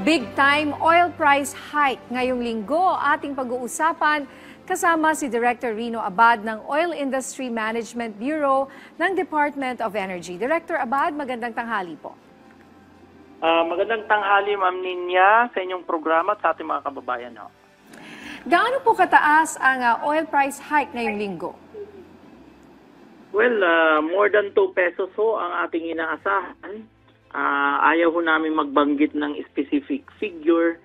Big time oil price hike ngayong linggo ating pag-uusapan kasama si Director Rino Abad ng Oil Industry Management Bureau ng Department of Energy. Director Abad, magandang tanghali po. Magandang tanghali, Ma'am Ninya, sa inyong programa at sa ating mga kababayan. Gaano po kataas ang oil price hike ngayong linggo? Well, more than 2 pesos ho ang ating inaasahan. Ayaw ho namin magbanggit ng specific figure.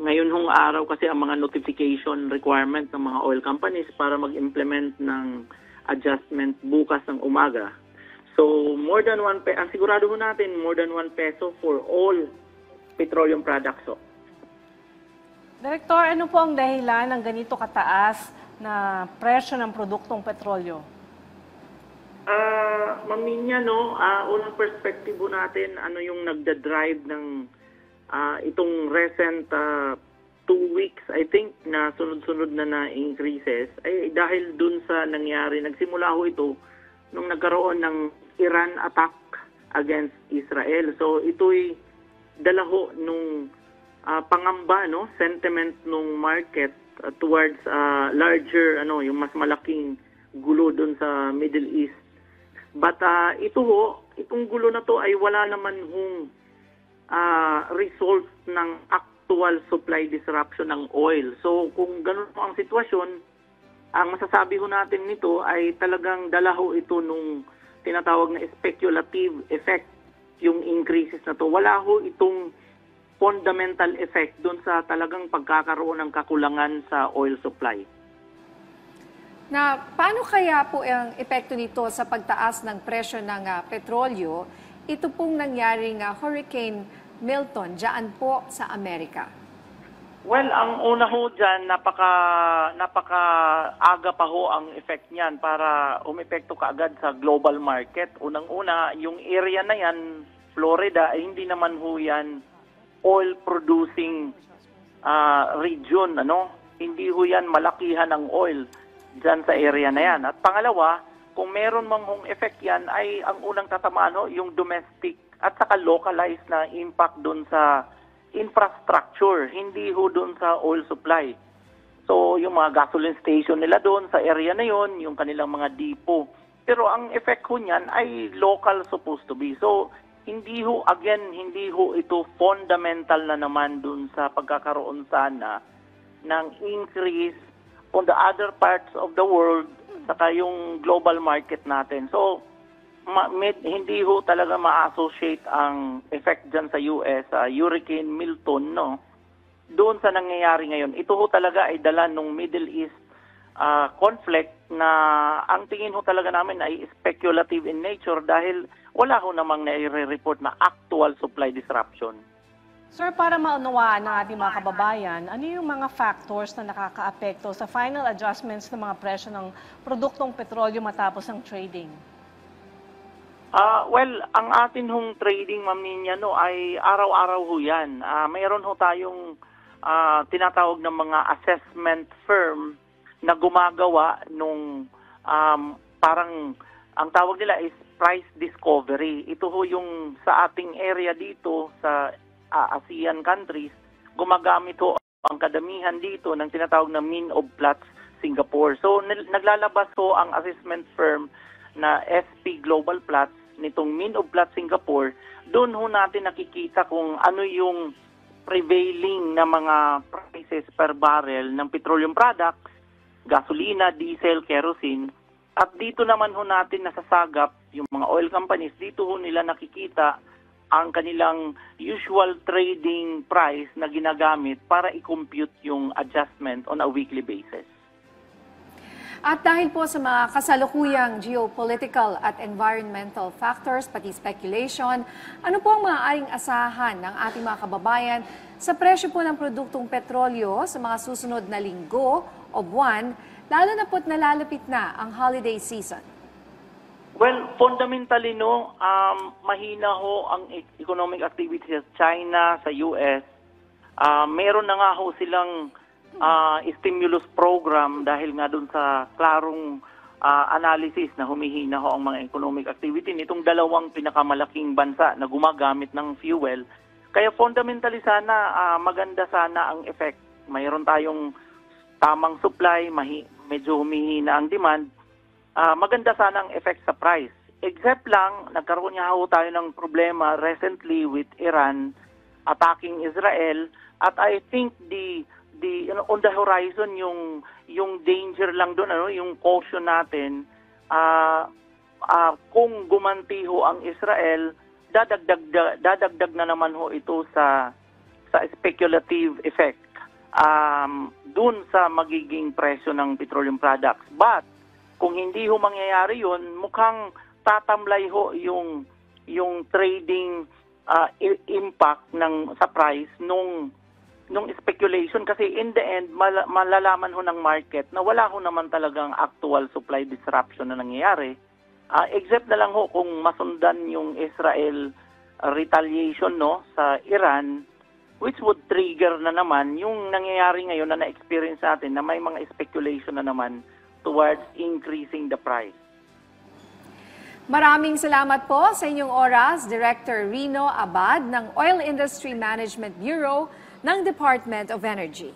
Ngayon hong araw kasi ang mga notification requirement ng mga oil companies para mag-implement ng adjustment bukas ng umaga. So, more than 1 peso, ang sigurado ho natin, more than 1 peso for all petroleum products. So. Director, ano po ang dahilan ng ganito kataas na presyo ng produktong petrolyo? Ma'am Ninya, unang perspective natin, ano yung nagda-drive ng itong recent 2 weeks, I think, na sunod-sunod na increases, ay dahil dun sa nangyari, nagsimula ho ito nung nagkaroon ng Iran attack against Israel. So ito'y dala ho nung pangamba, sentiment nung market towards larger, yung mas malaking gulo dun sa Middle East. But itong gulo na to ay wala naman hong result ng actual supply disruption ng oil. So kung ganun po ang sitwasyon, ang masasabi ho natin nito ay talagang dala ho ito nung tinatawag na speculative effect, yung increases na to. Wala ho itong fundamental effect doon sa talagang pagkakaroon ng kakulangan sa oil supply. Na paano kaya po ang epekto nito sa pagtaas ng presyo ng petrolyo? Ito pong nangyaring Hurricane Milton dyan po sa Amerika. Well, ang una ho dyan, napaka-aga pa ho ang effect niyan para umepekto kaagad sa global market. Unang-una, yung area na yan, Florida, hindi naman ho yan oil-producing region. Hindi ho yan malakihan ng oil dyan sa area na yan. At pangalawa, kung meron mang hong effect yan, ay ang unang tatamaan ho, yung domestic at saka localized na impact doon sa infrastructure, hindi ho doon sa oil supply. So, yung mga gasoline station nila doon sa area na yon, yung kanilang mga depot. Pero ang effect ho niyan ay local supposed to be. So, hindi ho ito fundamental na naman doon sa pagkakaroon sana ng increase on the other parts of the world saka yung global market natin. So, hindi ho talaga ma-associate ang effect dyan sa US, Hurricane Milton, doon sa nangyayari ngayon. Ito ho talaga ay dala ng Middle East conflict na ang tingin ho talaga namin ay speculative in nature dahil wala ho namang nai-report na actual supply disruption. Sir, para maunawaan ng ating mga kababayan, ano yung mga factors na nakakaapekto sa final adjustments ng mga presyo ng produktong petrolyo matapos ang trading? Well, ang atin hong trading, Ma'am Ninya, ay araw-araw ho yan. Mayroon ho tayong tinatawag ng mga assessment firm na gumagawa nung parang ang tawag nila is price discovery. Ito ho yung sa ating area dito sa ASEAN countries, gumagamit ho ang kadamihan dito ng tinatawag na Mean of Platts Singapore. So naglalabas ho ang assessment firm na SP Global Platts nitong Mean of Platts Singapore. Doon ho natin nakikita kung ano yung prevailing na mga prices per barrel ng petroleum products, gasolina, diesel, kerosene. At dito naman ho natin nasasagap yung mga oil companies. Dito ho nila nakikita ang kanilang usual trading price na ginagamit para i-compute yung adjustment on a weekly basis. At dahil po sa mga kasalukuyang geopolitical at environmental factors, pati speculation, ano po ang maaaring asahan ng ating mga kababayan sa presyo po ng produktong petrolyo sa mga susunod na linggo o buwan, lalo na po't nalalapit na ang holiday season? Well, fundamentally, mahina ho ang economic activity sa China, sa US. Meron na nga ho silang stimulus program dahil nga doon sa klarong analysis na humihina ho ang mga economic activity nitong dalawang pinakamalaking bansa na gumagamit ng fuel. Kaya fundamentally sana, maganda sana ang effect. Mayroon tayong tamang supply, medyo humihina ang demand. Maganda sana ang effect sa price. Except lang, nagkaroon niya tayo ng problema recently with Iran attacking Israel, at I think on the horizon yung danger lang doon, yung caution natin, kung gumanti ho ang Israel, dadagdag na naman ho ito sa speculative effect dun sa magiging presyo ng petroleum products. But kung hindi ho mangyayari yun, mukhang tatamlay ho yung trading impact sa price nung speculation, kasi in the end malalaman ho ng market na wala ho naman talagang actual supply disruption na nangyayari, except na lang ho kung masundan yung Israel retaliation sa Iran, which would trigger na naman yung nangyayari ngayon na na-experience natin na may mga speculation na naman towards increasing the price. Maraming salamat po sa inyong oras, Director Rino Abad ng Oil Industry Management Bureau ng Department of Energy.